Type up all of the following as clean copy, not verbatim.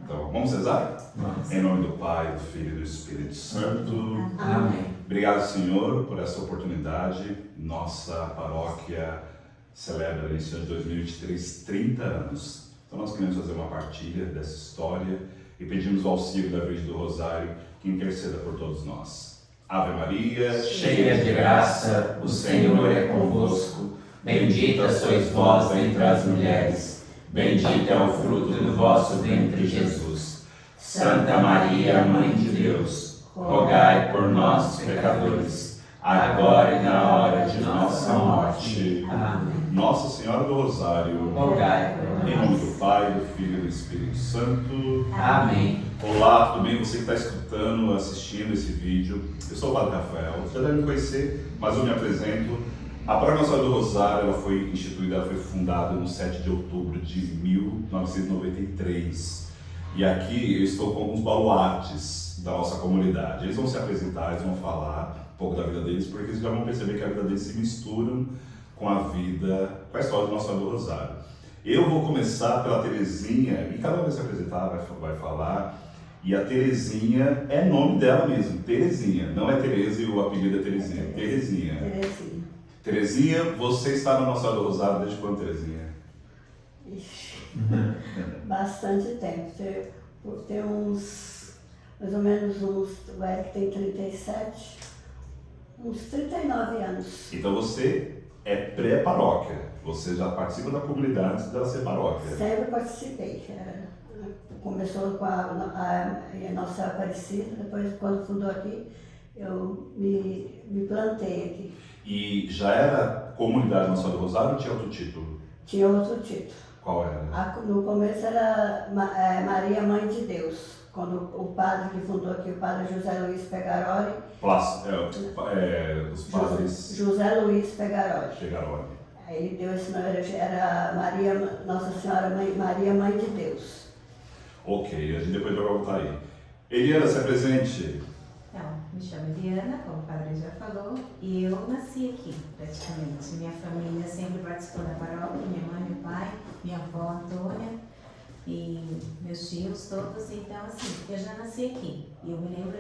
Então, vamos rezar? Vamos. Em nome do Pai, do Filho e do Espírito Santo. Amém. Obrigado, Senhor, por essa oportunidade. Nossa paróquia celebra nesse ano de 2023 30 anos. Então nós queremos fazer uma partilha dessa história e pedimos o auxílio da Virgem do Rosário que interceda por todos nós. Ave Maria, Cheia de graça, o Senhor é convosco. Bendita sois vós entre as mulheres. Bendito é o fruto do vosso ventre, Jesus. Santa Maria, Mãe de Deus, rogai por nós, pecadores, agora e na hora de nossa morte. Amém. Nossa Senhora do Rosário, Rogai por em nome nós. do Pai, do Filho e do Espírito Santo. Amém. Olá, tudo bem? Você que está escutando, assistindo esse vídeo. Eu sou o Padre Rafael, você já deve me conhecer, mas eu me apresento. A Paróquia Nossa Senhora do Rosário ela foi instituída, ela foi fundada no 7 de outubro de 1993. E aqui eu estou com alguns baluartes da nossa comunidade. Eles vão se apresentar, eles vão falar um pouco da vida deles, porque vocês já vão perceber que a vida deles se misturam com a vida, com a história de Nossa Senhora do Rosário. Eu vou começar pela Terezinha, e cada um vai se apresentar, vai falar. E a Terezinha é nome dela mesmo, Terezinha. Não é Tereza e o apelido é Terezinha, Terezinha. Terezinha. Terezinha, você está na Nossa Senhora do Rosário desde quando, Terezinha? Ixi, bastante tempo. Tem uns, mais ou menos uns, o Eric tem 37, uns 39 anos. Então você é pré-paróquia, você já participa da comunidade antes dela ser paróquia. Sempre participei. Começou com a nossa Aparecida, depois quando fundou aqui, eu me plantei aqui. E já era comunidade Nossa Senhora do Rosário ou tinha outro título? Tinha outro título. Qual era? No começo era Maria Mãe de Deus, quando o padre que fundou aqui, o padre José Luiz Pegaroli. Os padres José Luiz Pegaroli. chegaram. Aí ele deu esse nome, era Maria, Nossa Senhora Maria Mãe de Deus. Ok, a gente depois vai voltar aí. Eliana, se apresente. Então, me chamo Eliana, como o padre já falou, e eu nasci aqui, praticamente. Minha família sempre participou da paróquia, minha mãe, meu pai, minha avó Antônia e meus tios todos. Então, assim, eu já nasci aqui. E eu me lembro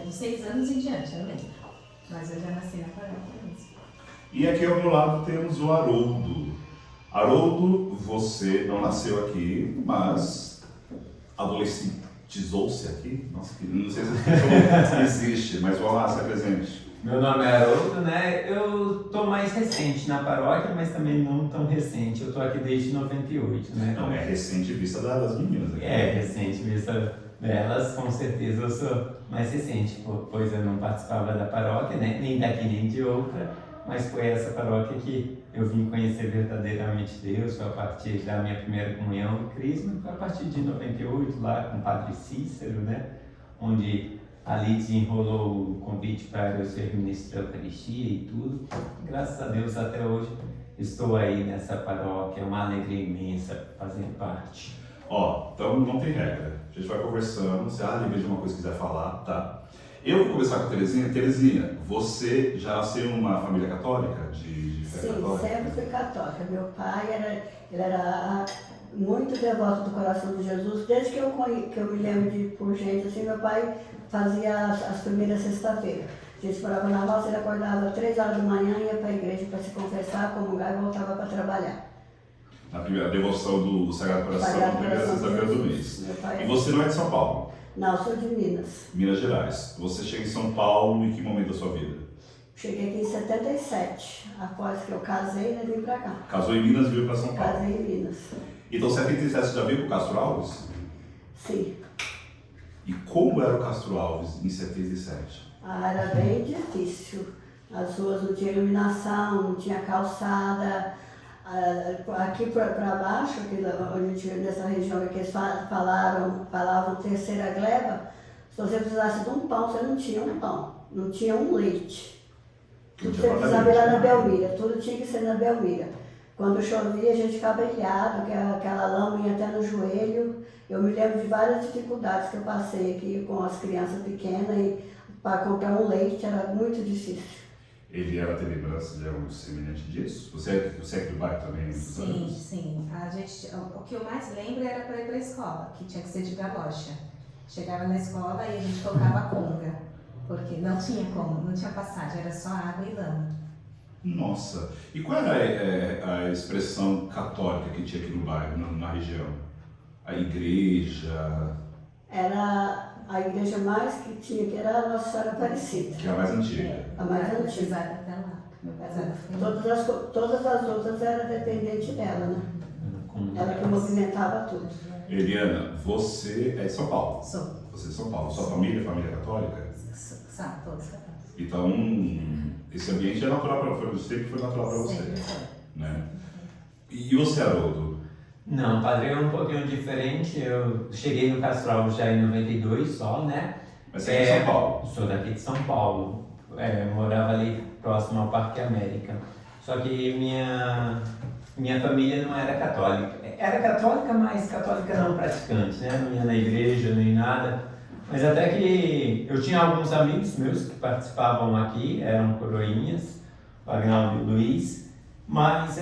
de 6 anos em diante, eu lembro. Mas eu já nasci na paróquia mesmo. E aqui ao meu lado temos o Haroldo. Haroldo, você não nasceu aqui, mas adolescentizou-se aqui? Nossa, não sei se essa existe, mas vamos lá, se apresente. Meu nome é Haroldo, né? Eu tô mais recente na paróquia, mas também não tão recente. Eu tô aqui desde 98, né? Não, é recente vista das meninas aqui. É, recente vista delas, com certeza eu sou mais recente, pois eu não participava da paróquia, né? Nem daqui nem de outra, mas foi essa paróquia que eu vim conhecer verdadeiramente Deus, foi a partir da minha primeira comunhão do Crisma, foi a partir de 98, lá com o Padre Cícero, né? Onde ali desenrolou o convite para eu ser ministro da Eucaristia e tudo. Graças a Deus, até hoje, estou aí nessa paróquia, é uma alegria imensa fazer parte. Ó, então não tem regra. A gente vai conversando, se a lembre de uma coisa que quiser falar, tá? Eu vou conversar com a Terezinha. Terezinha, você já nasceu numa família católica, de fé Sim, católica? sempre fui católica. Meu pai era muito devoto do coração de Jesus. Desde que eu me lembro por gente, assim, meu pai fazia as primeiras sexta-feiras. A gente morava na roça, ele acordava 3 horas da manhã, ia para a igreja para se confessar, comungar e voltava para trabalhar. Na primeira devoção do Sagrado Coração, na primeira sexta-feira do mês. E você não é de São Paulo? Não, eu sou de Minas. Minas Gerais. Você chega em São Paulo em que momento da sua vida? Cheguei aqui em 77, após que eu casei, né, vim para cá. Casou em Minas e veio para São Paulo. Casei em Minas. Então, 77 você já veio para o Castro Alves? Sim. E como era o Castro Alves em 77? Era bem difícil. As ruas não tinham iluminação, não tinha calçada. Aqui para baixo, aqui onde nessa região que eles falavam terceira gleba, se você precisasse de um pão, você não tinha um pão, não tinha um leite. Tudo você precisava ir lá na Belmira, tudo tinha que ser na Belmira. Quando chovia, a gente ficava ilhado, aquela lama ia até no joelho. Eu me lembro de várias dificuldades que eu passei aqui com as crianças pequenas e para comprar um leite era muito difícil. Ele era ter lembrança de algo semelhante disso? Você é aqui do bairro também? Sim, sim. O que eu mais lembro era para ir para a escola, que tinha que ser de galocha. Chegava na escola e a gente tocava conga, porque não tinha como, não tinha passagem, era só água e lama. Nossa, e qual era a expressão católica que tinha aqui no bairro, na região? A igreja? Era a igreja mais que tinha, que era a Nossa Senhora Aparecida. Que é a mais antiga. A mais antiga. Pesada até lá. Meu pesado foi. Todas as outras eram dependentes dela, né? Ela que movimentava tudo. Eliana, você é de São Paulo? Sou. Você é de São Paulo. Sua família é família católica? São todos católicos. Então, esse ambiente é natural para você, sempre foi natural para você. Sempre foi. Né? E você, Haroldo? Não, o padrão é um pouquinho diferente. Eu cheguei no Castro Alves já em 92 só, né? Mas você é de São Paulo? Sou daqui de São Paulo. Morava ali próximo ao Parque América. Só que minha família não era católica. Era católica, mas católica não praticante, né? Não ia na igreja nem nada. Mas até que eu tinha alguns amigos meus que participavam aqui, eram coroinhas, o Agnaldo e o Luiz. Mas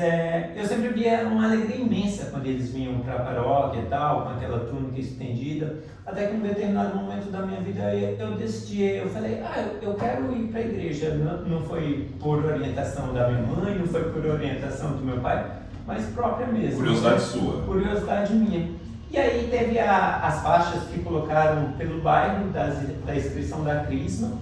eu sempre via uma alegria imensa quando eles vinham para a paróquia e tal, com aquela túnica estendida. Até que em um determinado momento da minha vida eu decidi, eu falei, eu quero ir para a igreja. Não foi por orientação da minha mãe, não foi por orientação do meu pai, mas própria mesmo. Curiosidade sua. Curiosidade minha. E aí teve as faixas que colocaram pelo bairro da inscrição da Crisma.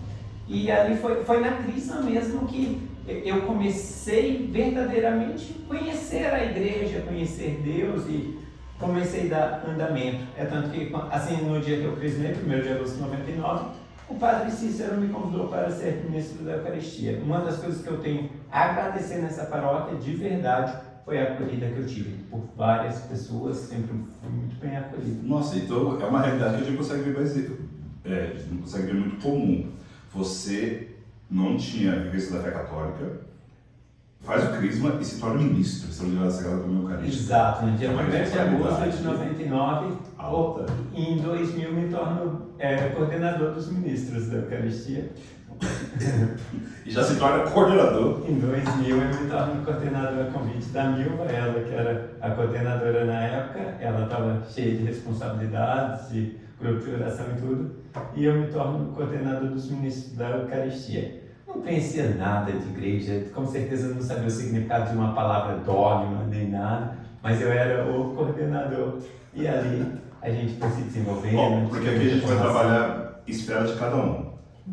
E ali foi na Crisma mesmo que eu comecei verdadeiramente a conhecer a igreja, conhecer Deus e comecei a dar andamento. É tanto que, assim, no dia que eu crismei, 1º de agosto de 99, o padre Cícero me convidou para ser ministro da Eucaristia. Uma das coisas que eu tenho a agradecer nessa paróquia, de verdade, foi a acolhida que eu tive por várias pessoas, sempre fui muito bem acolhido. Nossa, então é uma realidade que a gente consegue ver não consegue ver muito comum. Você não tinha a vivência da fé católica, faz o crisma e se torna ministro extraordinário da Sagrada Comunhão Eucarística. Exato, no dia 1º de agosto de 99, Alta. em 2000 me torno coordenador dos ministros da Eucaristia. E já se torna coordenador. Em 2000 eu me torno coordenador a convite da Milva, ela que era a coordenadora na época, ela estava cheia de responsabilidades, de grupo de oração e tudo, e eu me torno coordenador dos ministros da Eucaristia. Não conhecia nada de igreja, com certeza não sabia o significado de uma palavra dogma nem nada, mas eu era o coordenador e ali a gente foi se desenvolvendo. Bom, porque aqui a gente vai trabalhar esfera de cada um.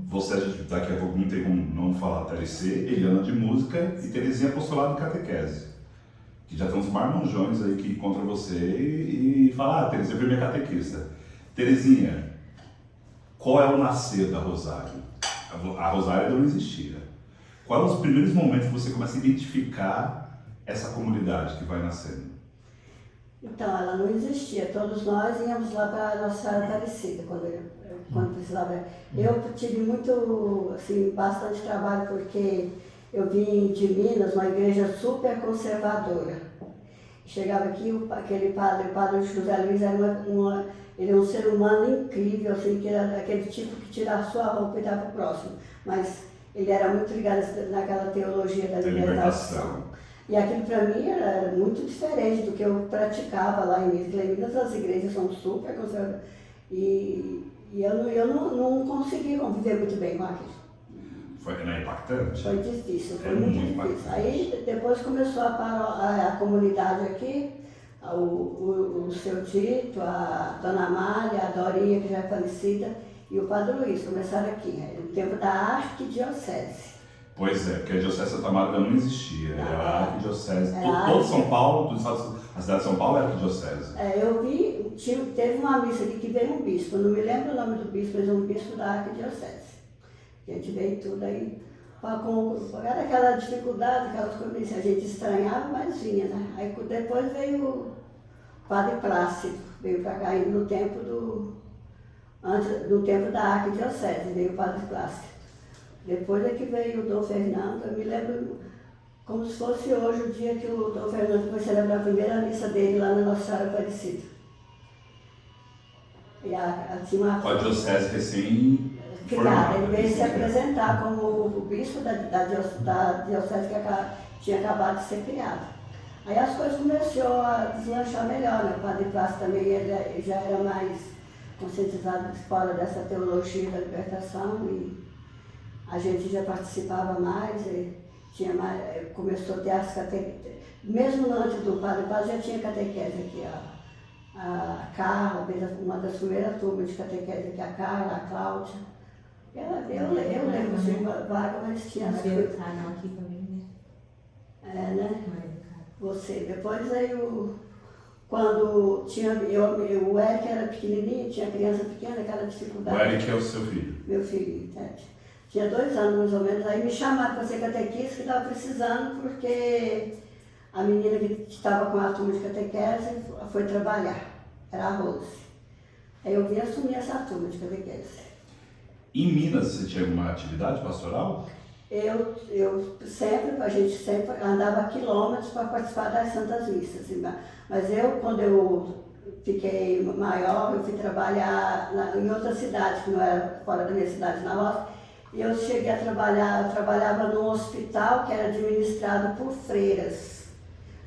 Você, daqui a pouco não tem como não falar TLC, Eliana de música e Terezinha apostolado de catequese. Que já tem uns marmanjões aí que encontram você e falam, Terezinha foi minha catequista. Terezinha, qual é o nascer da Rosário? A Rosário não existia. Quais são os primeiros momentos que você começa a identificar essa comunidade que vai nascendo? Então, ela não existia. Todos nós íamos lá para a Nossa Senhora Aparecida, quando precisava. Eu tive muito, assim, bastante trabalho, porque eu vim de Minas, uma igreja super conservadora. Chegava aqui, aquele padre, o padre José Luiz, ele é um ser humano incrível, assim, que era aquele tipo que tirava a sua roupa e dava para o próximo. Mas ele era muito ligado naquela teologia da libertação. E aquilo para mim era muito diferente do que eu praticava lá em Minas. Em Minas as igrejas são super conservadoras. E eu não consegui conviver muito bem com aquilo. Foi impactante? Foi difícil, foi muito difícil. Impactante. Aí depois começou a comunidade aqui, o seu Tito, a Dona Amália, a Dorinha, que já é falecida, e o Padre Luiz começaram aqui, no tempo da arquidiocese. Pois é, porque a Diocese de Santa Marta não existia, era a arquidiocese. Era Todo São Paulo, a cidade de São Paulo era arquidiocese. Eu vi, teve uma missa aqui que veio um bispo, não me lembro o nome do bispo, mas um bispo da arquidiocese. A gente veio tudo aí, era aquela dificuldade, aquelas coisas, a gente estranhava, mas vinha, né? Aí depois veio o Padre Plácido, veio para cá ainda no tempo no tempo da arquidiocese, veio o Padre Plácido. Depois é que veio o Dom Fernando, eu me lembro como se fosse hoje o dia que o Dom Fernando foi celebrar a primeira missa dele lá na Nossa Senhora Aparecida. E tinha uma... A Diocese recém criado. Ele veio se apresentar como o bispo da diocese que tinha acabado de ser criado. Aí as coisas começaram a deslanchar melhor, né? O Padre Plácido também ele já era mais conscientizado fora dessa teologia da libertação e a gente já participava mais, tinha mais começou a ter as catequeses. Mesmo antes do Padre Plácido já tinha catequese aqui, a Carla, uma das primeiras turmas de catequese aqui, a Carla, a Cláudia. Eu lembro, assim, vaga, mas tinha as coisas. Aqui também, né? Né? Você, depois aí quando tinha, o Eric era pequenininho, tinha criança pequena, aquela dificuldade. O Eric é o seu filho? Meu filho, tinha 2 anos mais ou menos, aí me chamaram para ser catequista que estava precisando porque a menina que estava com a turma de catequese foi trabalhar, era a Rose. Aí eu vim assumir essa turma de catequese. Em Minas você tinha uma atividade pastoral? A gente sempre andava quilômetros para participar das Santas Missas. Mas quando eu fiquei maior, eu fui trabalhar em outra cidade, que não era fora da minha cidade, na roça. E eu cheguei a trabalhar, eu trabalhava num hospital que era administrado por freiras,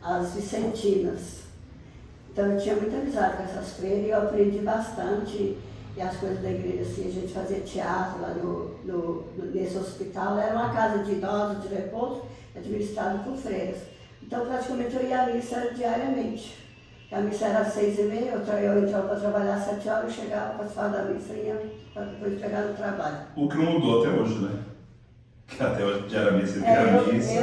as vicentinas. Então eu tinha muita amizade com essas freiras e eu aprendi bastante. E as coisas da igreja, assim, a gente fazia teatro lá nesse hospital. Era uma casa de idosos, de repouso, administrada por freiras. Então, praticamente, eu ia à missa diariamente. A missa era às 6h30, eu entrava para trabalhar às 7 horas, eu chegava, participava da missa e ia para depois chegar no trabalho. O que não mudou até hoje, né? Que até hoje, diariamente, você tem a missa.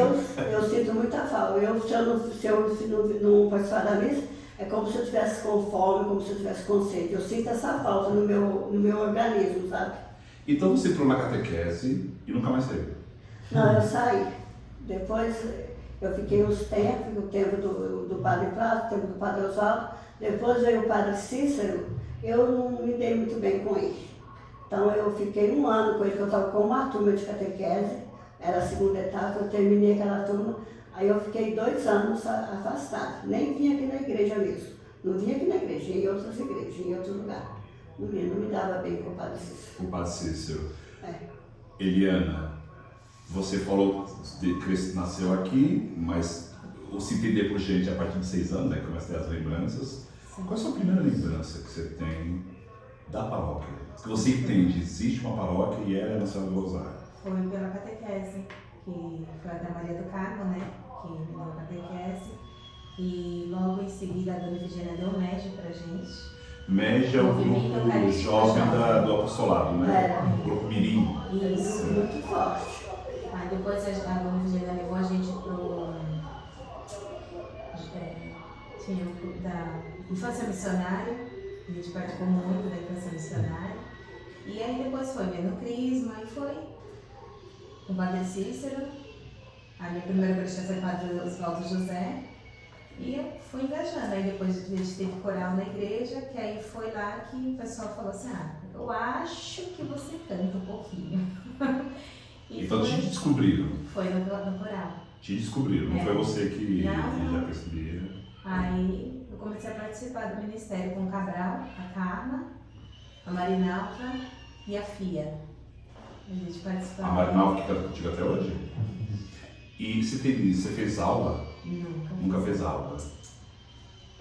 Eu sinto muita falta. Se eu não participar da missa, é como se eu estivesse com fome, como se eu estivesse com sede. Eu sinto essa falta no meu organismo, sabe? Então você entrou na catequese e nunca mais saiu? Não, eu saí. Depois eu fiquei uns tempos, o tempo do Padre Plácido, o tempo do Padre Oswaldo. Depois veio o Padre Cícero, eu não me dei muito bem com ele. Então eu fiquei 1 ano com ele, que eu estava com uma turma de catequese, era a 2ª etapa, eu terminei aquela turma. Aí eu fiquei 2 anos afastada, nem vinha aqui na igreja mesmo. Não vinha aqui na igreja, ia em outras igrejas, em outro lugar. Não me dava bem com o Padre Cícero. O Padre Cícero. Eliana, você falou que nasceu aqui, mas se entender por gente a partir de 6 anos, né? Começa a ter as lembranças. Sim. Qual é a sua primeira lembrança que você tem da paróquia? Que você entende, existe uma paróquia e ela é Nossa Senhora do Rosário. Foi pela catequese, que foi a da Maria do Carmo, né? Que me deu a catequese. E logo em seguida a Dona Virgínia deu média pra gente. Média é o grupo jovem do apostolado, né? O grupo Mirim. Isso. Muito forte. Aí depois a Dona Virgínia levou a gente pro... tinha o grupo da Infância Missionária. A gente participou muito da Infância Missionária. E aí depois foi vendo Crisma, aí foi com o Padre Cícero. A minha primeira cristã foi o Padre Oswaldo José. E eu fui engajando. Aí depois a gente teve coral na igreja, que aí foi lá que o pessoal falou assim, eu acho que você canta um pouquinho. Então te descobriram. Foi no coral. Te descobriram, não foi você que Não. já percebia. Aí eu comecei a participar do ministério com o Cabral, a Carla, a Marinalva e a Fia. A gente participava. A Marinalva que está contigo até hoje? E você fez aula? Nunca fez aula.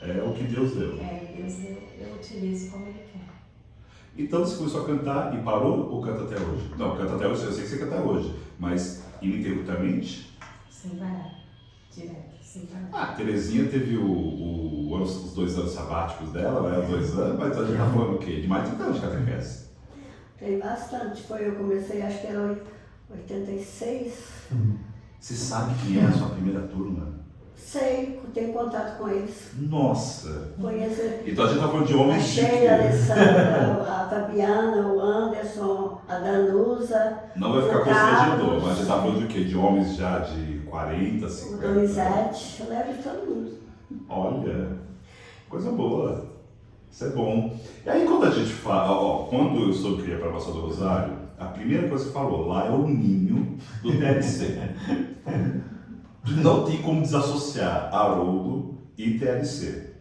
É o que Deus deu. Deus eu utilizo como Ele quer. Então você começou a cantar e parou ou canta até hoje? Não, canta até hoje, eu sei que você canta hoje, mas ininterruptamente? Sem parar. Direto, sem parar. Terezinha teve os 2 anos sabáticos dela, né? Os 2 anos, mas a gente tá falando o quê? De mais de 30 anos de catequese. Tem bastante. Eu comecei, acho que era 86. Você sabe quem é a sua primeira turma? Sei, tenho contato com eles. Nossa! Conheço Então a gente tá falando de homens a de Sheila, quê? a Alessandra, a Fabiana, o Anderson, a Danusa. Não vai ficar o Carlos, constrangedor, mas a gente tá falando de quê? De homens já de 40, o 50? Donizete, eu levo de todo mundo. Olha, coisa boa. Isso é bom. E aí quando a gente fala, quando eu soube que ia para a Nossa do Rosário, a primeira coisa que você falou, lá é o ninho do TLC. Não tem como desassociar Haroldo e TLC.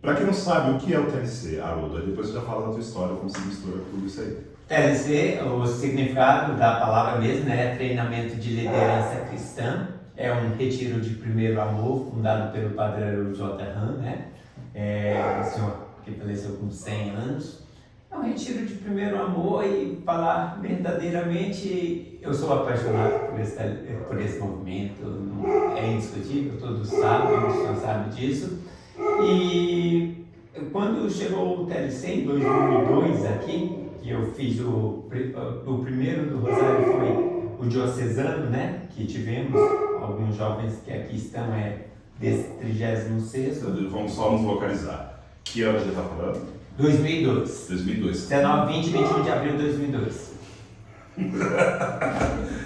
Para quem não sabe o que é o TLC, Haroldo, aí depois você já fala da tua história, como se mistura tudo isso aí. TLC, o significado da palavra mesmo, né, é treinamento de liderança cristã. É um retiro de primeiro amor, fundado pelo padre J. Han, né? O senhor que faleceu com 100 anos. É um retiro de primeiro amor e falar verdadeiramente. Eu sou apaixonado por esse movimento, é indiscutível, todos sabem, o senhor sabe disso. E quando chegou o TLC em 2002 aqui, que eu fiz o primeiro do Rosário foi o diocesano, né? Que tivemos alguns jovens que aqui estão, desse 36º. Vamos só nos localizar. Que ano a gente está falando? 2002. 2002. 19, 20 e 21 de abril de 2002.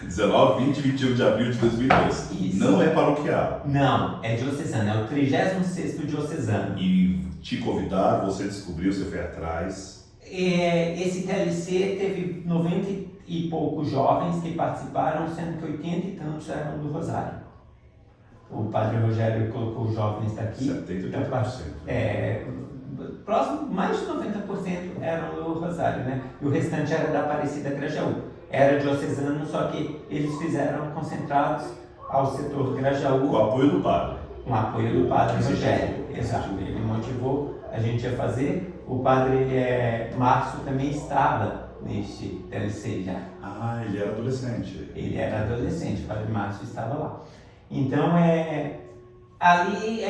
19, 20 e 21 de abril de 2002. Isso. Não é paroquial. Não, é diocesano, é o 36º diocesano. E te convidaram, você descobriu, você foi atrás. Esse TLC teve 90 e poucos jovens que participaram, sendo que 80 e tantos eram do Rosário. O padre Rogério colocou os jovens daqui. 70%. Próximo, mais de 90% eram do Rosário, né? E o restante era da Aparecida Grajaú. Era diocesano, só que eles fizeram concentrados ao setor Grajaú. Com o apoio do padre. Com o apoio do padre Rogério. Exato. Ele motivou a gente a fazer. O padre Márcio também estava neste TLC já. Ah, ele era adolescente. Ele era adolescente, o padre Márcio estava lá. Então, ali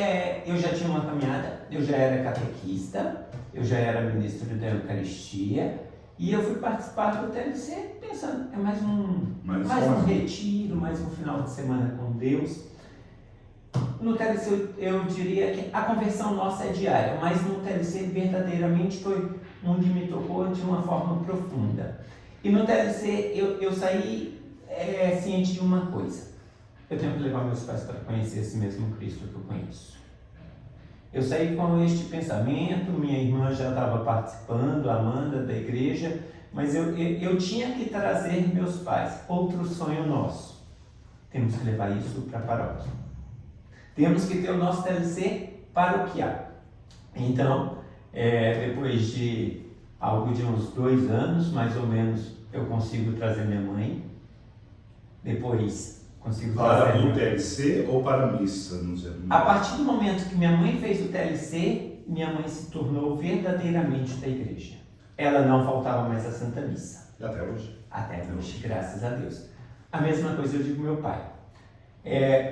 eu já tinha uma caminhada, eu já era catequista, eu já era ministro da Eucaristia e eu fui participar do TLC pensando, é mais um retiro, mais um final de semana com Deus. No TLC eu diria que a conversão nossa é diária, mas no TLC verdadeiramente foi onde me tocou de uma forma profunda. E no TLC eu saí ciente de uma coisa. Eu tenho que levar meus pais para conhecer esse mesmo Cristo que eu conheço. Eu saí com este pensamento, minha irmã já estava participando, a Amanda, da igreja, mas eu tinha que trazer meus pais. Outro sonho nosso. Temos que levar isso para a paróquia. Temos que ter o nosso TLC paroquial. Então, depois de algo de uns 2 anos, mais ou menos, eu consigo trazer minha mãe. Depois, consigo para trazer... o TLC ou para a missa? Não sei. A partir do momento que minha mãe fez o TLC, minha mãe se tornou verdadeiramente da igreja. Ela não faltava mais à Santa Missa. Até hoje? Até hoje, graças a Deus. A mesma coisa eu digo pro meu pai.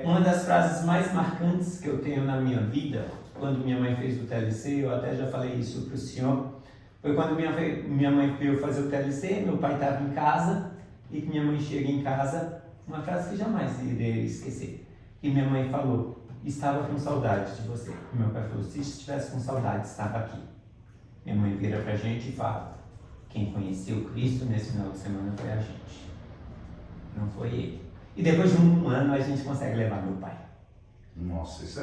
Uma das frases mais marcantes que eu tenho na minha vida, quando minha mãe fez o TLC, eu até já falei isso para o senhor, foi quando minha mãe veio fazer o TLC, meu pai estava em casa, e que minha mãe chega em casa, uma frase que jamais irei esquecer. E minha mãe falou, estava com saudade de você. E meu pai falou, se estivesse com saudade, estava aqui. Minha mãe vira pra gente e fala, quem conheceu Cristo nesse final de semana foi a gente. Não foi ele. E depois de 1 ano a gente consegue levar meu pai. Nossa, isso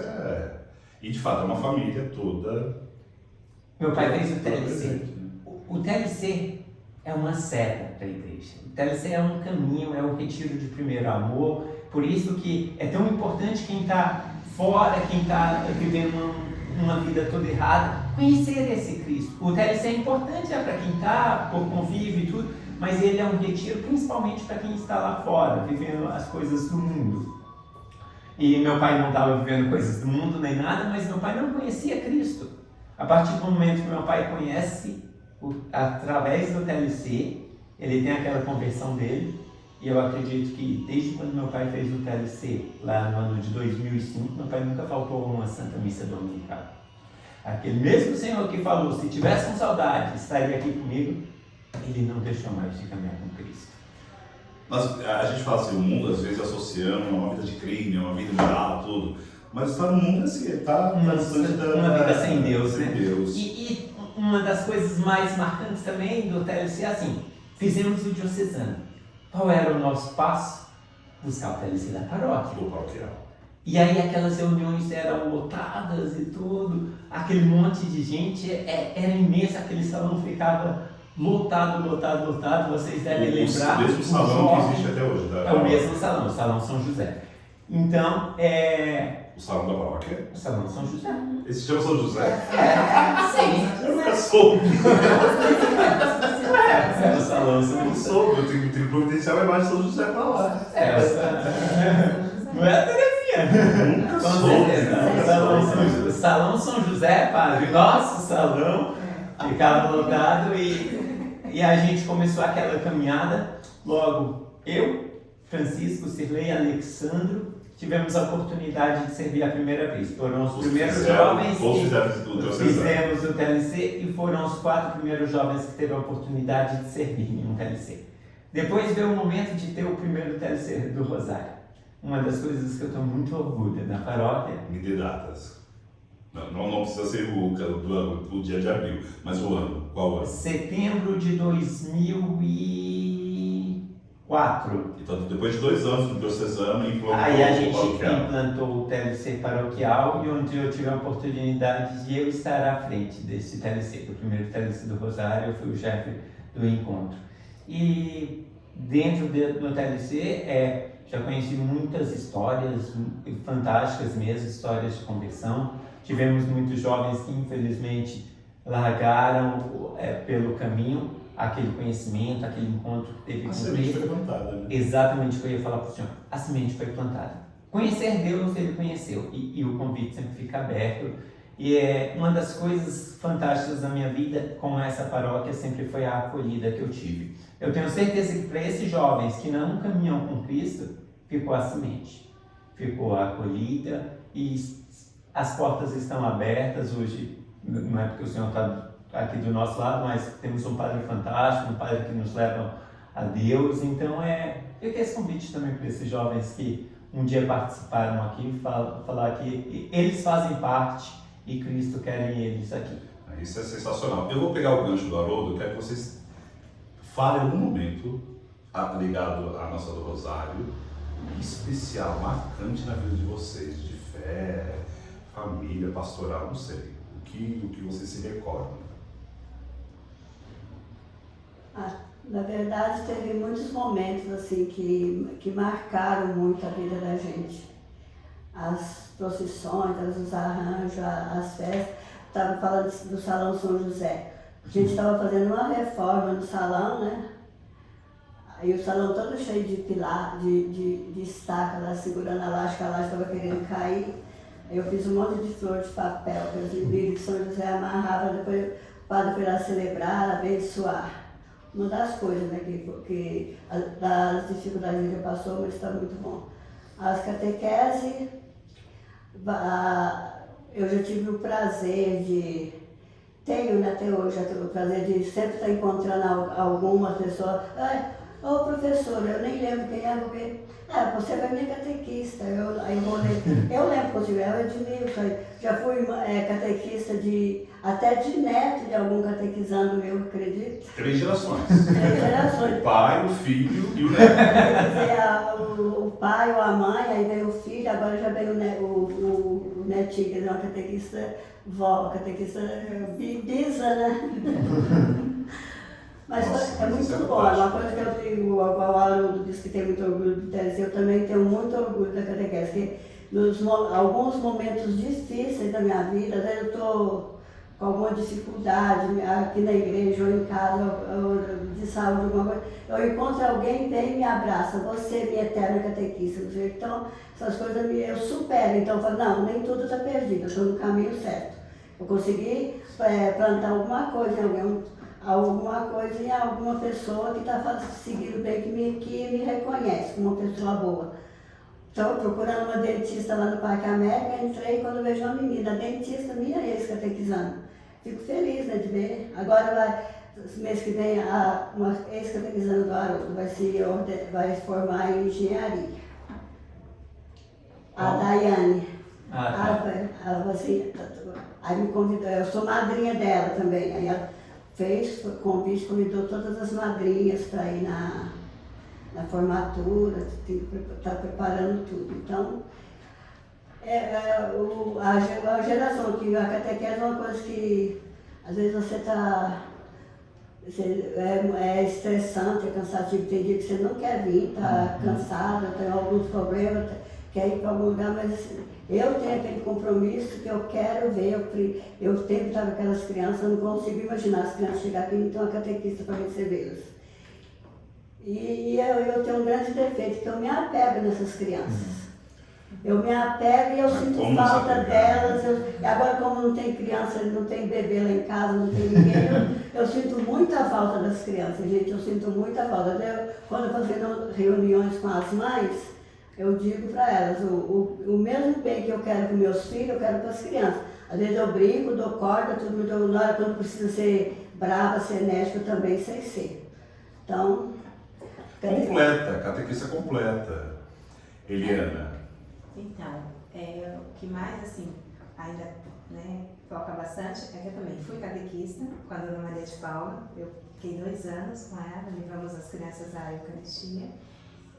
E de fato é uma família toda. Meu pai fez o TLC. O TLC é uma seta para a igreja. O TLC é um caminho, é um retiro de primeiro amor. Por isso que é tão importante quem está fora, quem está vivendo uma vida toda errada, conhecer esse Cristo. O TLC é importante para quem está, por convívio e tudo, mas ele é um retiro principalmente para quem está lá fora, vivendo as coisas do mundo. E meu pai não estava vivendo coisas do mundo nem nada, mas meu pai não conhecia Cristo. A partir do momento que meu pai conhece, através do TLC, ele tem aquela conversão dele, e eu acredito que desde quando meu pai fez o TLC, lá no ano de 2005, meu pai nunca faltou uma Santa Missa Dominical. Aquele mesmo Senhor que falou, se tivesse com saudade, estaria aqui comigo, ele não deixou mais de caminhar com Cristo. Mas a gente fala assim, o mundo às vezes associando uma vida de crime, uma vida moral, tudo. Mas estar no mundo assim, está distante uma vida sem Deus, sem né? Deus. E uma das coisas mais marcantes também do TLC é assim, fizemos o diocesano. Qual era o nosso passo? Buscar o TLC da paróquia. Do paroquial. E aí aquelas reuniões eram lotadas e tudo, aquele monte de gente, era imenso, aquele salão ficava lotado, vocês devem lembrar. O mesmo salão que existe até hoje. É o mesmo salão, o Salão São José. Então, O salão da paróquia? o Salão São José. Esse se chama São José? Sim. Eu nunca soube. É o Salão São Eu José. sou, eu tenho que providenciar uma imagem de São José pra lá. É, não é a Terezinha. Nunca Com sou. certeza. Salão São José, padre. Nosso salão ficava lotado e a gente começou aquela caminhada. Logo, eu, Francisco, Cirlei, Alexandro, tivemos a oportunidade de servir a primeira vez. Foram os primeiros jovens que fizemos o TLC e foram os 4 primeiros jovens que teve a oportunidade de servir em um TLC. Depois veio o momento de ter o primeiro TLC do Rosário. Uma das coisas que eu estou muito orgulho na paróquia. Me dê datas. Não precisa ser o dia de abril, mas o ano. Qual ano? Setembro de 2004. Então, depois de 2 anos no diocesano, implantou Aí a o gente paroquial. implantou o TLC paroquial e onde eu tive a oportunidade de eu estar à frente desse TLC, do primeiro TLC do Rosário, eu fui o chefe do encontro. E dentro do TLC já conheci muitas histórias fantásticas mesmo, histórias de conversão. Tivemos muitos jovens que infelizmente largaram pelo caminho aquele conhecimento, aquele encontro que teve A com semente Cristo. foi plantada, né? Exatamente o que eu ia falar para o senhor. A semente foi plantada. Conhecer Deus, ele conheceu. E o convite sempre fica aberto. E uma das coisas fantásticas da minha vida com essa paróquia sempre foi a acolhida que eu tive. Eu tenho certeza que para esses jovens que não caminham com Cristo, ficou a semente. Ficou a acolhida e as portas estão abertas hoje. Não é porque o senhor está aqui do nosso lado, mas temos um padre fantástico, um padre que nos leva a Deus. Então fica esse convite também para esses jovens que um dia participaram aqui, falar que eles fazem parte e Cristo quer eles aqui. Isso é sensacional. Eu vou pegar o gancho do Haroldo, eu quero que vocês falem algum momento ligado à Nossa do Rosário, especial, marcante na vida de vocês, de fé, família, pastoral, não sei. O que vocês se recordam? Na verdade, teve muitos momentos assim que marcaram muito a vida da gente. As procissões, os arranjos, as festas. Estava falando do Salão São José. A gente estava fazendo uma reforma no salão, né? Aí o salão todo cheio de pilar, de estaca lá, segurando a laje, que a laje estava querendo cair. Aí eu fiz um monte de flor de papel, que os livros que São José amarrava, depois o padre foi lá celebrar, abençoar. Uma das coisas, né, das dificuldades que ele passou, mas está muito bom. As catequeses, eu já tive o prazer tenho, né, até hoje, já tive o prazer de sempre estar encontrando alguma pessoa. Ô professora, eu nem lembro quem é, porque você vai minha catequista. Eu lembro que eu tive ela de Edmilson, já fui catequista até de neto de algum catequizando meu, acredito. 3 gerações. 3 gerações. O pai, o filho e o neto. O pai ou a mãe, aí veio o filho, agora já veio o netinho, que é uma catequista vó, catequista bisa, né? Mas Nossa, é muito isso é bom. fantástico. Uma coisa que eu tenho, o Haroldo disse que tem muito orgulho do TLC, eu também tenho muito orgulho da catequese, porque alguns momentos difíceis da minha vida, às vezes eu estou com alguma dificuldade aqui na igreja ou em casa, ou de saúde, alguma coisa, eu encontro alguém, vem e me abraça, você é minha eterna catequista. Então, essas coisas eu supero. Então, eu falo, não, nem tudo está perdido, eu estou no caminho certo. Eu consegui plantar alguma coisa em alguma pessoa que está seguindo bem, que me reconhece como uma pessoa boa. Então, procurando uma dentista lá no Parque América, entrei quando eu vejo uma menina, dentista minha ex-catequizando. Fico feliz, né, de ver. Agora, mês que vem, uma ex-catequizando do Haroldo vai se formar em engenharia. A Daiane. Aí me convidou, eu sou madrinha dela também. Aí ela fez convite, convidou todas as madrinhas para ir na formatura, está preparando tudo. Então, a geração que a catequese é uma coisa que às vezes você está. É estressante, é cansativo, tem dia que você não quer vir, está cansado, tem alguns problemas, quer ir para algum lugar, mas eu tenho aquele compromisso que eu quero ver, eu tenho que estar com aquelas crianças, eu não consigo imaginar as crianças chegar aqui e não ter uma catequista para recebê-las. E eu tenho um grande defeito, que eu me apego nessas crianças. Eu me apego e eu sinto falta delas. Agora, como não tem criança, não tem bebê lá em casa, não tem ninguém, eu sinto muita falta das crianças, gente. Eu sinto muita falta. Quando eu fazendo reuniões com as mães, eu digo para elas, o mesmo bem que eu quero com meus filhos, eu quero com as crianças. Às vezes eu brinco, dou corda, tudo, na hora quando precisa ser brava, ser enérgica, eu também sei ser. Então... Completa, catequista completa. Eliana. Então, o que mais, assim, ainda, né, toca bastante é que eu também fui catequista com a Dona Maria de Paula. Eu fiquei 2 anos com ela, levamos as crianças à Eucaristia.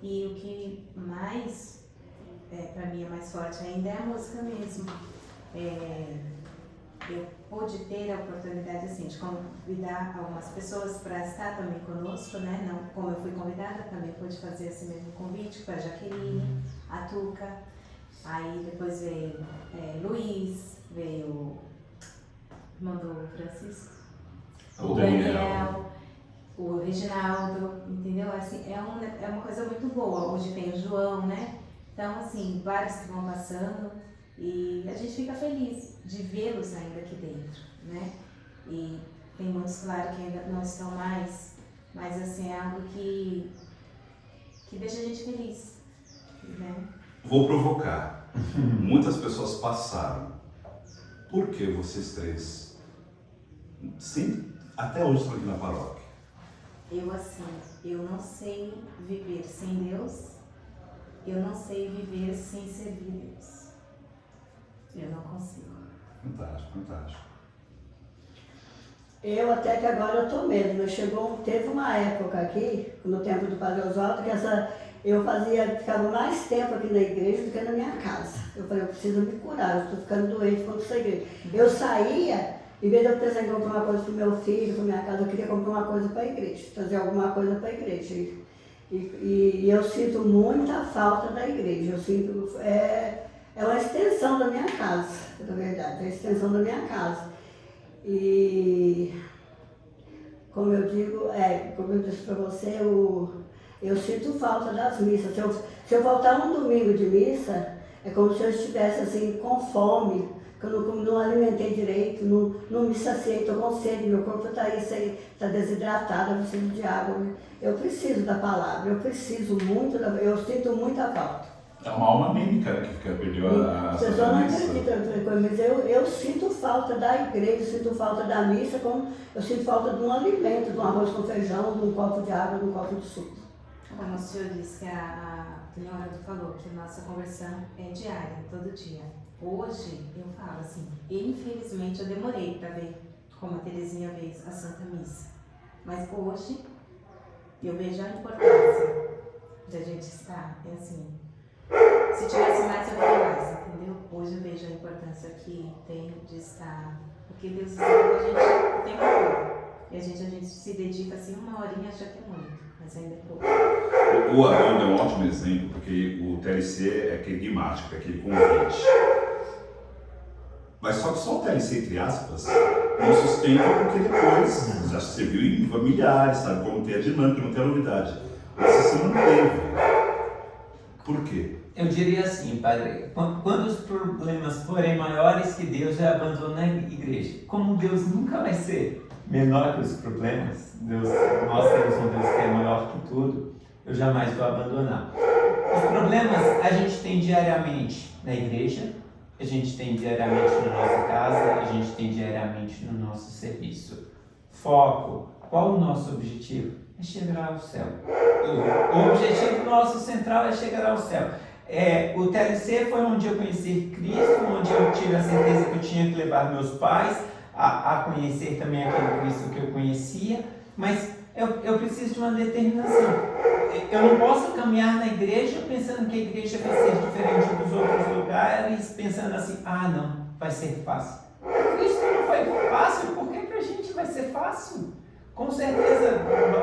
E o que mais, para mim, é mais forte ainda é a música mesmo. Eu pude ter a oportunidade, assim, de convidar algumas pessoas para estar também conosco, né? Não, como eu fui convidada, também pude fazer esse mesmo convite para a Jaqueline, a Tuca. Aí depois veio Luiz, veio irmão do Francisco, o Daniel, o Reginaldo, entendeu? Assim, é uma coisa muito boa. Hoje tem o João, né? Então, assim, vários que vão passando e a gente fica feliz de vê-los ainda aqui dentro, né? E tem muitos, claro, que ainda não estão mais, mas assim, é algo que deixa a gente feliz, né? Vou provocar. Muitas pessoas passaram. Por que vocês 3 até hoje estão aqui na paróquia? Eu não sei viver sem Deus, eu não sei viver sem servir Deus. Eu não consigo. Fantástico, fantástico. Eu até que agora eu estou mesmo. Teve uma época aqui, no tempo do Padre Oswaldo, que eu ficava mais tempo aqui na igreja do que na minha casa. Eu falei, eu preciso me curar, eu estou ficando doente quanto essa igreja. Eu saía, em vez de eu pensar em comprar uma coisa para o meu filho, para minha casa, eu queria comprar uma coisa para a igreja, fazer alguma coisa para a igreja. E eu sinto muita falta da igreja. Eu sinto, é uma extensão da minha casa, na verdade, é a extensão da minha casa. E como eu disse para você, eu sinto falta das missas. Se eu faltar um domingo de missa, é como se eu estivesse assim com fome, que eu não alimentei direito, não me saciei, estou com sede, meu corpo está desidratado, eu preciso de água. Eu preciso da palavra, eu sinto muita falta. É uma alma mímica que perdeu a Você só não acredita, mas eu sinto falta da igreja, sinto falta da missa, como eu sinto falta de um alimento, de um arroz com feijão, de um copo de água, de um copo de suco. Como o senhor disse que a Leonardo falou que a nossa conversão é diária, todo dia. Hoje, eu falo assim, infelizmente eu demorei para ver como a Terezinha fez a Santa Missa. Mas hoje, eu vejo a importância da gente estar, assim, se tivesse mais, eu veria mais, entendeu? Hoje eu vejo a importância que tem de estar, porque Deus sabe que a gente tem pouco. E a gente se dedica assim, 1 horinha já que é muito, mas ainda é pouco. O Haroldo é um ótimo exemplo, porque o TLC é querigmático, é aquele convite. Mas só que só o TLC, entre aspas, não sustenta porque depois já serviu em familiares, sabe? Como tem a dinâmica, não tem a novidade. Esse se manteve. Por quê? Eu diria assim, padre, quando os problemas forem maiores que Deus, já abandona a igreja. Como Deus nunca vai ser menor que os problemas, nós temos um Deus que é maior que tudo, eu jamais vou abandonar. Os problemas a gente tem diariamente na igreja, a gente tem diariamente na nossa casa, a gente tem diariamente no nosso serviço. Foco, qual o nosso objetivo? É chegar ao céu. O objetivo nosso central é chegar ao céu. O TLC foi onde eu conheci Cristo, onde eu tive a certeza que eu tinha que levar meus pais a conhecer também aquele Cristo que eu conhecia, mas eu preciso de uma determinação. Eu não posso caminhar na igreja pensando que a igreja vai ser diferente dos outros lugares, pensando assim, não, vai ser fácil. Cristo não foi fácil, por que pra gente vai ser fácil? Com certeza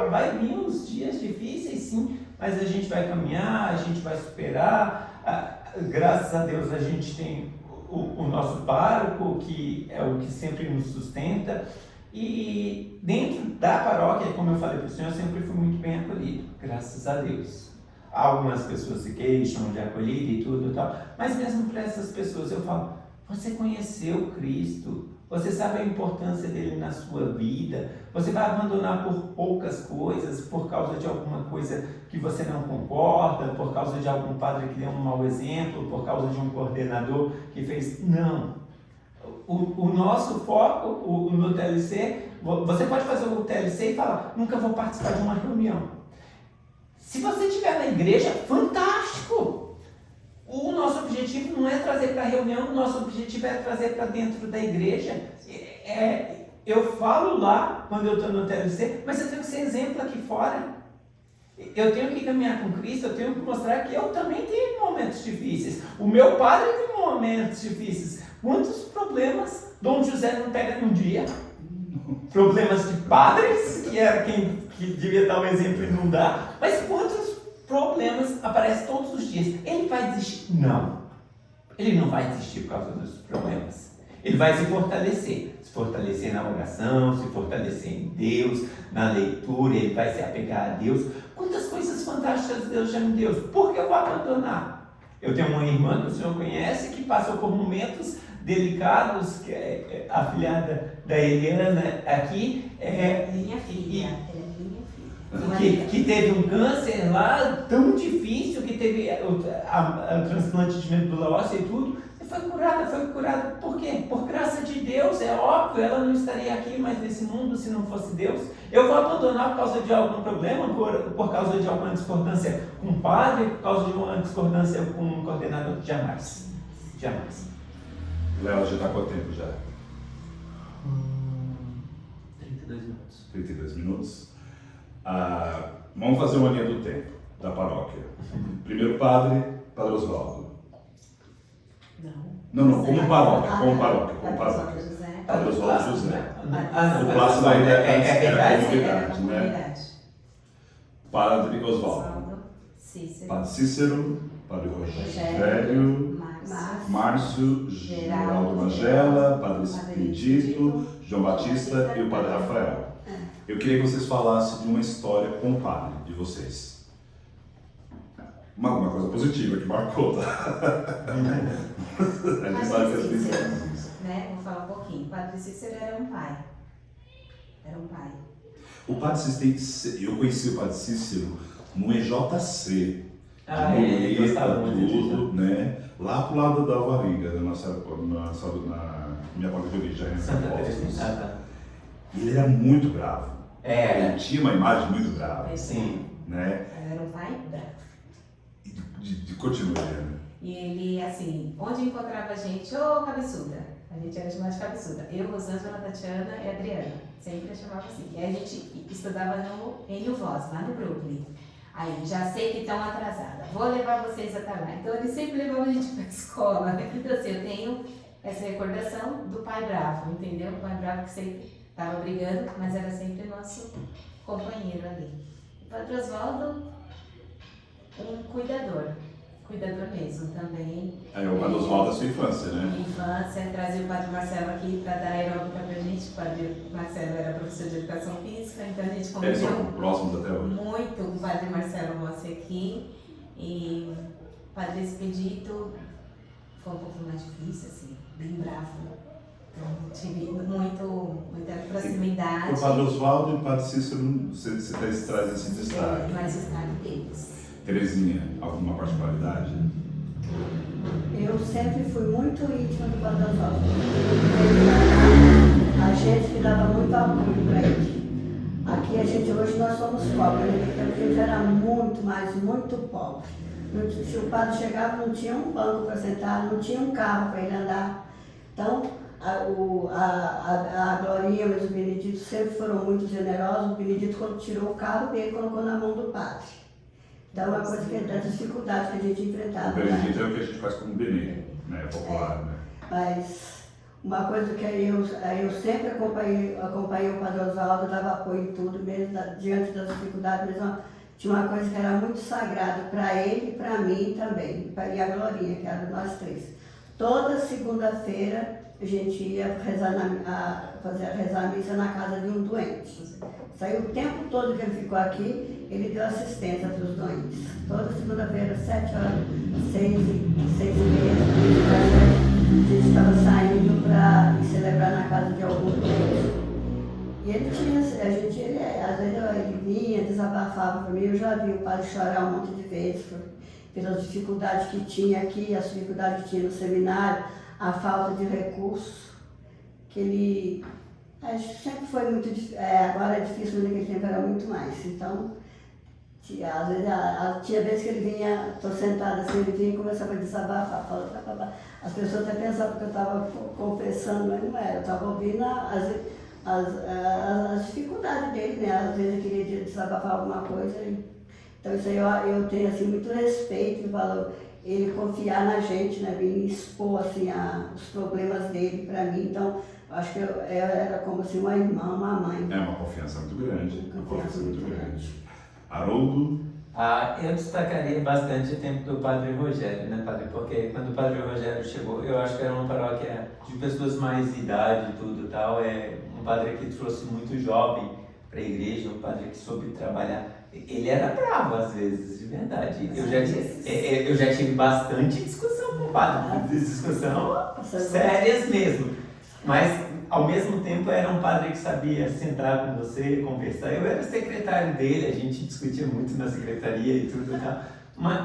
vai vir uns dias difíceis, sim, mas a gente vai caminhar, a gente vai superar. graças a Deus a gente tem o nosso pároco, que é o que sempre nos sustenta, e dentro da paróquia, como eu falei para o senhor, eu sempre fui muito bem acolhido, graças a Deus. Algumas pessoas se queixam de acolhida e tudo e tal, mas mesmo para essas pessoas eu falo, você conheceu Cristo, você sabe a importância dele na sua vida, você vai abandonar por poucas coisas, por causa de alguma coisa que você não concorda, por causa de algum padre que deu um mau exemplo, por causa de um coordenador que fez... Não. O nosso foco no TLC, você pode fazer o TLC e falar, nunca vou participar de uma reunião. Se você estiver na igreja, fantástico! O nosso objetivo não é trazer para a reunião, o nosso objetivo é trazer para dentro da igreja. Eu falo lá, quando eu estou no TLC, mas eu tenho que ser exemplo aqui fora. Eu tenho que caminhar com Cristo, eu tenho que mostrar que eu também tenho momentos difíceis. O meu padre tem momentos difíceis. Quantos problemas Dom José não pega num dia? Problemas de padres, que era quem que devia dar o exemplo e não dá. Mas quantos problemas aparecem todos os dias? Ele vai desistir? Não. Ele não vai desistir por causa dos problemas. Ele vai se fortalecer. Se fortalecer na oração, se fortalecer em Deus, na leitura, ele vai se apegar a Deus. Quantas coisas fantásticas Deus já me deu. Por que eu vou abandonar? Eu tenho uma irmã que o senhor conhece que passou por momentos delicados, que é a afilhada da Eliana aqui. Minha filha. Que teve um câncer lá tão difícil, que teve o transplante de medula óssea e tudo, e foi curada. Por quê? Por graça de Deus, é óbvio, ela não estaria aqui mais nesse mundo se não fosse Deus. Eu vou abandonar por causa de algum problema, por causa de alguma discordância com o padre, por causa de uma discordância com um coordenador? Jamais. Jamais. Léo, já está quanto tempo já? 32 minutos. 32 minutos. Vamos fazer uma linha do tempo da paróquia. Primeiro padre Oswaldo. Não, como paróquia. Padre Oswaldo José. O Plácido ainda era comunidade, né? Padre Oswaldo. Padre Cícero, Padre Rogério, Márcio, Geraldo Magela, Padre Expedito, João Batista e o Padre Rafael. Eu queria que vocês falassem de uma história com o padre de vocês. Uma coisa positiva que marcou, tá? A gente sabe que as pessoas... Vou falar um pouquinho. O Padre Cícero era um pai. O Padre Cícero, eu conheci o Padre Cícero no EJC. Ele gostava muito disso. Né? Lá pro lado da Alvarenga, na minha paróquia de origem, Santa Teresa. Ele era muito bravo. Ele tinha uma imagem muito brava. Sim. Né? Era um pai bravo. De continua, né? E ele, assim, onde encontrava a gente, ô cabeçuda, a gente era chamada de cabeçuda. Eu, Rosângela, Tatiana e Adriana, sempre a chamava assim. E a gente estudava em Voz, lá no Brooklyn. Aí, já sei que estão atrasadas, vou levar vocês até lá. Então, ele sempre levava a gente para a escola. Então, assim, eu tenho essa recordação do pai bravo, entendeu? O pai bravo que sempre estava brigando, mas era sempre nosso companheiro ali. O Padre Oswaldo, um cuidador mesmo também. O Padre Oswaldo é sua infância, né? Infância, trazia o Padre Marcelo aqui para dar aeróbica pra gente. O Padre Marcelo era professor de educação física, então a gente Eles conviveu são próximos até hoje. muito com o Padre Marcelo Rossi aqui. E o Padre Expedito foi um pouco mais difícil, assim, bem bravo. Então, tive muita proximidade. O Padre Oswaldo e o Padre Cícero, você traz esse destaque. Mais destaque deles. Terezinha, alguma particularidade? Eu sempre fui muito íntima do Padre Oswaldo. A gente que dava muito apoio para ele. Aqui hoje nós somos pobres, né? A gente era muito pobre. Se o padre chegava, não tinha um banco para sentar, não tinha um carro para ele andar. Então, a Glorinha, mas o Benedito sempre foram muito generosos. O Benedito, quando tirou o carro dele, colocou na mão do padre. Então, é uma coisa que das dificuldades que a gente enfrentava. O Benedito é o que a gente faz como Benê, né? Popular, né? Mas uma coisa que eu sempre acompanhei o Padre Oswaldo, dava apoio em tudo, mesmo diante das dificuldades, mesmo tinha uma coisa que era muito sagrada para ele e para mim também, e a Glorinha, que era nós três. Toda segunda-feira a gente ia rezar a missa na casa de um doente. Saiu o tempo todo que ele ficou aqui, ele deu assistência para os doentes. Toda segunda-feira, 7 horas, 6h30, a gente estava saindo para celebrar na casa de algum doente. E ele tinha, às vezes ele vinha, desabafava para mim, eu já vi o padre chorar um monte de vezes pelas dificuldades que tinha aqui, as dificuldades que tinha no seminário, a falta de recursos, que ele sempre foi muito difícil, agora é difícil, mas naquele tempo era muito mais. Então, às vezes, tinha vezes que ele vinha, estou sentada assim, ele vinha e começava a desabafar, falava, as pessoas até pensavam que eu estava confessando, mas não era, eu estava ouvindo as dificuldades dele, né? Às vezes eu queria desabafar alguma coisa. Então isso aí eu tenho assim, muito respeito, ele confiar na gente, né? Vir expor assim, os problemas dele para mim. Então acho que eu era como assim, uma irmã, uma mãe. É uma confiança muito grande. Uma confiança muito grande. Haroldo? Eu destacaria bastante o tempo do Padre Rogério, né, Padre? Porque quando o Padre Rogério chegou, eu acho que era uma paróquia de pessoas mais de idade e tudo e tal. É um padre que trouxe muito jovem para a igreja, um padre que soube trabalhar. Ele era bravo às vezes, de verdade. Eu já tive bastante discussão com o padre, discussão sérias mesmo. Mas, ao mesmo tempo, era um padre que sabia sentar com você, conversar. Eu era secretário dele, a gente discutia muito na secretaria e tudo e tal.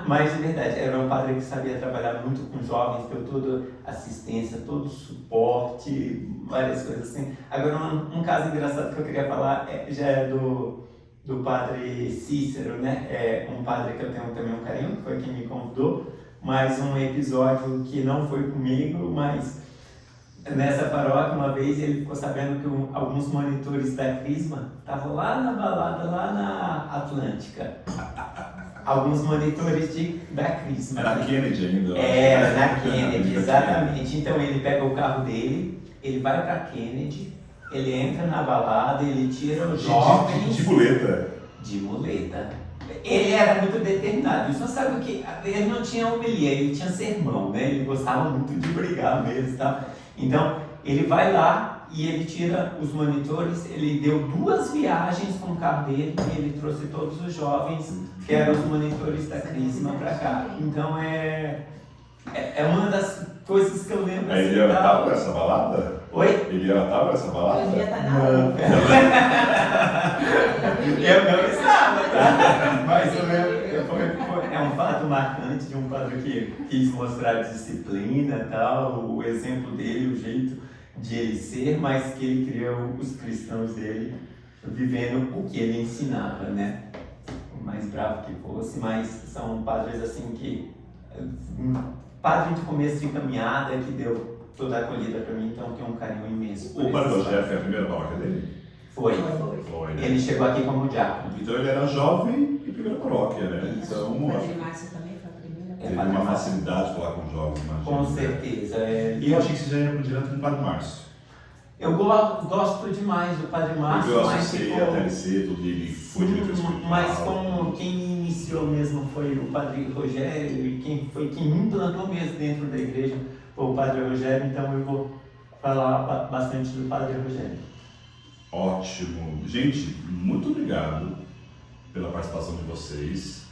Mas, de verdade, era um padre que sabia trabalhar muito com jovens, deu toda assistência, todo suporte, várias coisas assim. Agora, um caso engraçado que eu queria falar já é do padre Cícero, né? É um padre que eu tenho também um carinho, que foi quem me convidou, mas um episódio que não foi comigo, mas nessa paróquia, uma vez, ele ficou sabendo que alguns monitores da Crisma estavam lá na balada, lá na Atlântica. Alguns monitores da Crisma. Era Kennedy ainda. Era na Kennedy, exatamente. Então ele pega o carro dele, ele vai pra Kennedy, ele entra na balada, ele tira os jovens... De muleta. De muleta. Ele era muito determinado. Você sabe o que? Ele não tinha homilia, ele tinha sermão, né? Ele gostava muito de brigar mesmo, tá? Então, ele vai lá e ele tira os monitores, ele deu 2 viagens com o carro dele e ele trouxe todos os jovens que eram os monitores da Crisma para cá. Então, é uma das coisas que eu lembro. Aí ele estava nessa balada? Oi? Ele estava nessa balada? Ele devia estar na hora. Eu não estava, tá? Mas eu lembro, é um fato marcante de um padre que quis mostrar disciplina e tal, o exemplo dele, o jeito de ele ser, mas que ele criou os cristãos dele vivendo o que ele ensinava, né? O mais bravo que fosse, mas são padres assim que... Padre de começo de caminhada que deu toda a acolhida para mim, então tem um carinho imenso. O padre Rogério foi a primeira paróquia dele? Foi. Né? Ele chegou aqui como diácono. Então ele era jovem e primeira paróquia, né? Então, O Padre Márcio também foi a primeira. teve uma facilidade de falar com jovens, imagina. Com certeza. E eu achei que você já ia pro direto com o padre Márcio. Eu gosto demais do Padre Márcio, Eu mas associei a TLC, tudo, ele foi diretor espiritual. mas como quem iniciou mesmo foi o Padre Rogério, e quem me implantou mesmo dentro da igreja foi o Padre Rogério, então eu vou falar bastante do Padre Rogério. Ótimo. Gente, muito obrigado pela participação de vocês.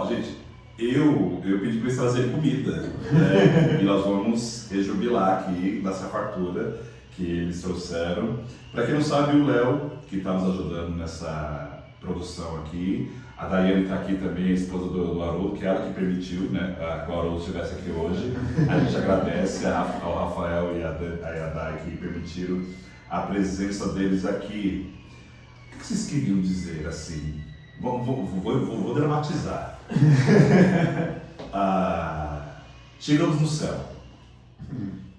Gente, eu pedi para eles trazerem comida, né? E nós vamos rejubilar aqui nessa fartura que eles trouxeram. Para quem não sabe, o Léo, que está nos ajudando nessa produção aqui, a Daiane está aqui também, a esposa do Haroldo, que é ela que permitiu, né, que o Haroldo estivesse aqui hoje. A gente agradece ao Rafael e a Dai que permitiram a presença deles aqui. O que vocês queriam dizer assim? Vou dramatizar. Chegamos no céu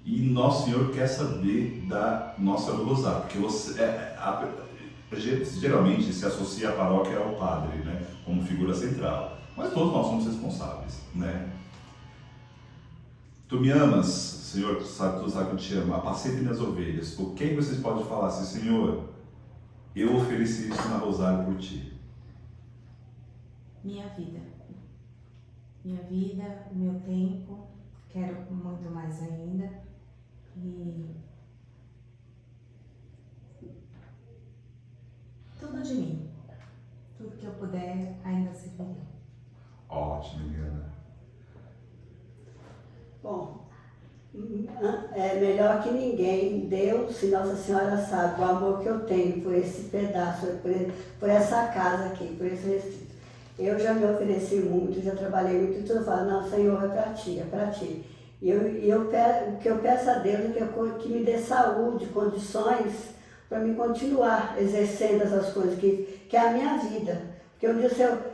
e Nosso Senhor quer saber da nossa do rosário, porque geralmente se associa a paróquia ao padre, né, como figura central, mas todos nós somos responsáveis, né? Tu me amas, Senhor, tu sabe que eu te amo, apacenta minhas ovelhas. O que vocês podem falar assim, Senhor, eu ofereci isso na rosário por ti. minha vida. Minha vida, o meu tempo, quero muito mais ainda. E tudo de mim. Tudo que eu puder ainda serviria. Ótimo, Eliana. Bom, é melhor que ninguém, Deus e Nossa Senhora sabe o amor que eu tenho por esse pedaço, por essa casa aqui, por esse restrito. Eu já me ofereci muito, já trabalhei muito, e tudo eu falo, não, Senhor, é para ti, é para ti. E o que eu peço a Deus é que me dê saúde, condições para me continuar exercendo essas coisas, que é a minha vida. Porque um dia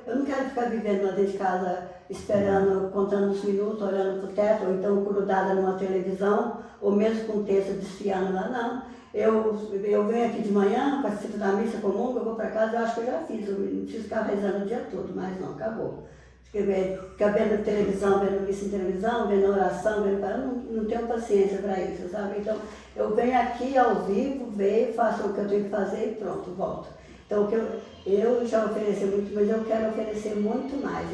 eu não quero ficar vivendo lá dentro de casa, esperando, contando os minutos, olhando para o teto, ou então grudada numa televisão, ou mesmo com o texto desfiando lá, não. Eu venho aqui de manhã, participo da missa comum, eu vou para casa, eu acho que eu já fiz, eu não preciso ficar rezando o dia todo, mas não, acabou. Ficar vendo televisão, vendo missa em televisão, vendo oração, eu não tenho paciência para isso, sabe? Então, eu venho aqui ao vivo, vejo, faço o que eu tenho que fazer e pronto, volto. Então, eu já ofereci muito, mas eu quero oferecer muito mais.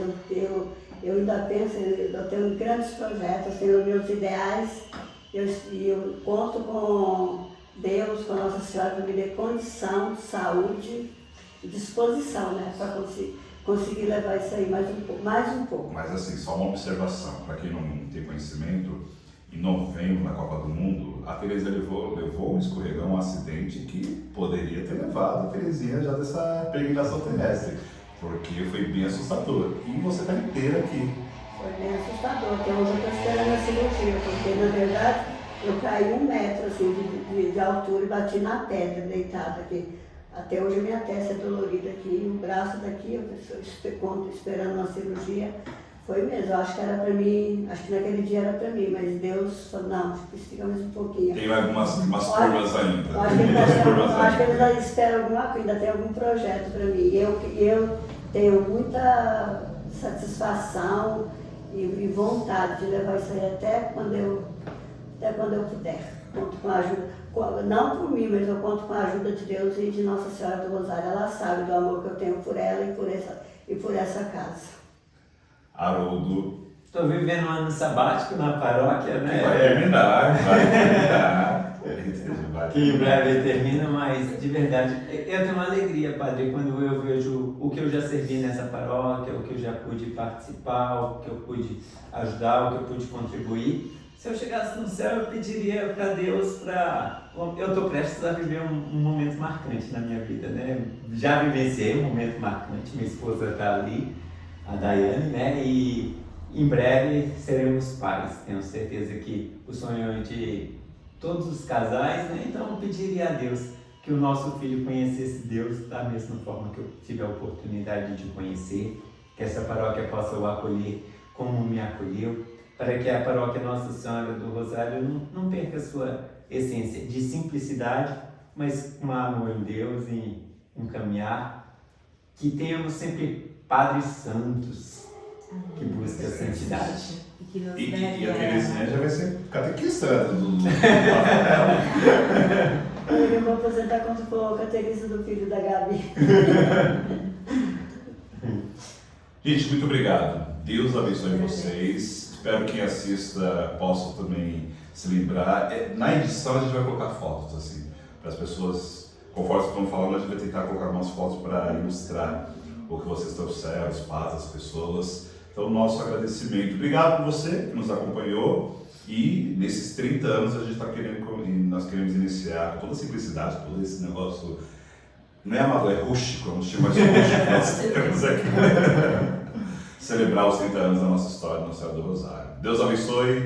Eu ainda penso, eu tenho grandes projetos, tenho meus ideais, eu conto com Deus, com Nossa Senhora, para me dar condição, saúde e disposição, né, para conseguir levar isso aí mais um pouco. Mas assim, só uma observação, para quem não tem conhecimento, em novembro, na Copa do Mundo, a Tereza levou um escorregão, um acidente que poderia ter levado a Terezinha já dessa peregrinação terrestre, porque foi bem assustador. E você está inteira aqui. Foi bem assustador, porque hoje eu estou esperando a cirurgia, porque na verdade eu caí 1 metro assim, de altura e bati na pedra, deitada aqui. Até hoje a minha testa é dolorida aqui, o braço daqui, eu estou esperando uma cirurgia. Foi mesmo, eu acho que era para mim, acho que naquele dia era para mim, mas Deus falou, não, fica mais um pouquinho. Tem algumas curvas ainda. Acho que ele ainda espera alguma coisa, ainda tem algum projeto para mim. Eu tenho muita satisfação e vontade de levar isso aí até quando eu puder. Conto com a ajuda, não por mim, mas eu conto com a ajuda de Deus e de Nossa Senhora do Rosário. Ela sabe do amor que eu tenho por ela e por essa casa. Haroldo. Estou vivendo um ano sabático na paróquia, né? Vai terminar. Que em breve termina, mas de verdade, eu tenho uma alegria, Padre, quando eu vejo o que eu já servi nessa paróquia, o que eu já pude participar, o que eu pude ajudar, o que eu pude contribuir. Se eu chegasse no céu, eu pediria para Deus eu estou prestes a viver um momento marcante na minha vida, né? Já vivenciei um momento marcante, minha esposa está ali, a Daiane, né? E em breve seremos pais. Tenho certeza que o sonho é de todos os casais, né? Então eu pediria a Deus que o nosso filho conhecesse Deus da mesma forma que eu tive a oportunidade de conhecer, que essa paróquia possa o acolher como me acolheu, para que a paróquia Nossa Senhora do Rosário não perca a sua essência de simplicidade, mas com amor em Deus e um caminhar, que tenhamos sempre padres santos que busquem a santidade. E a Terezinha já vai ser catequista do Eu vou aposentar quando for catequista do filho da Gabi. Gente, muito obrigado. Deus abençoe vocês. Espero que quem assista possa também se lembrar. Na edição a gente vai colocar fotos, assim, para as pessoas, conforme vocês estão falando, a gente vai tentar colocar algumas fotos para ilustrar o que vocês trouxeram, os pais, as pessoas. Então, nosso agradecimento. Obrigado por você que nos acompanhou. E nesses 30 anos a gente está nós queremos iniciar com toda a simplicidade, todo esse negócio. Não é amador, é rústico, é um estilo mais rústico. Nós temos aqui celebrar os 30 anos da nossa história, Nossa Senhora do Rosário. Deus abençoe.